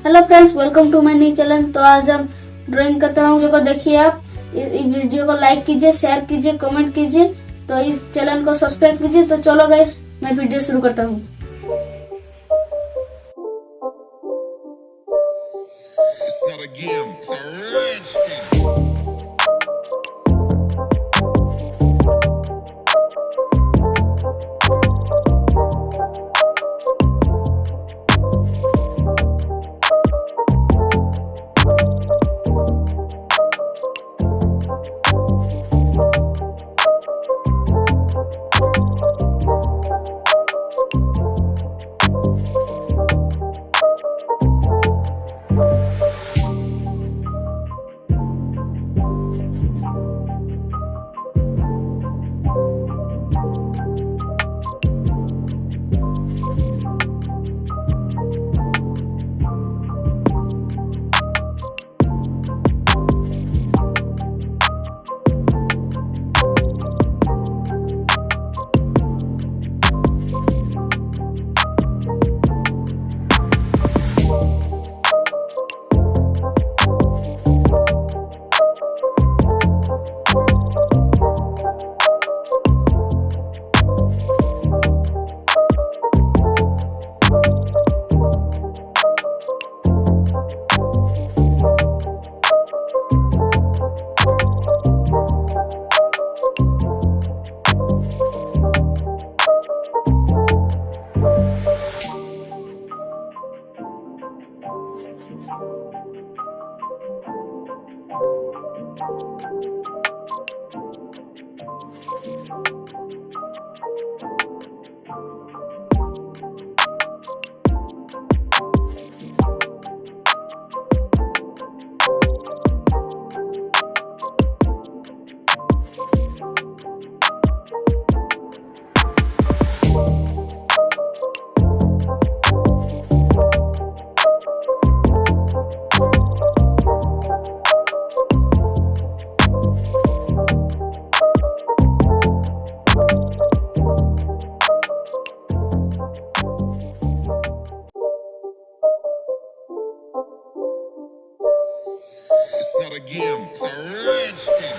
Hello friends, welcome to my new channel. तो आज हम ड्राइंग करते हैं। वीडियो को देखिए, आप इस वीडियो को लाइक कीजिए, शेयर कीजिए, कमेंट कीजिए, तो इस चैनल को सब्सक्राइब कीजिए। तो चलो गाइस, मैं वीडियो शुरू करता हूँ। It's not a game, it's a rich thing. It's not a game, it's a rich thing.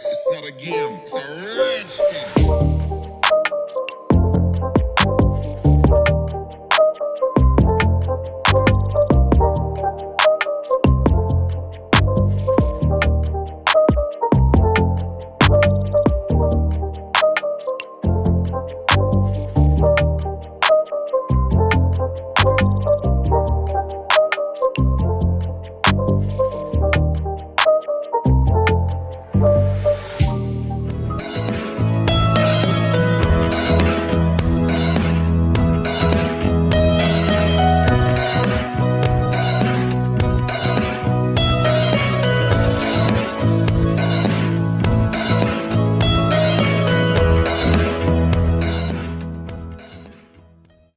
It's not a game, it's a rich thing.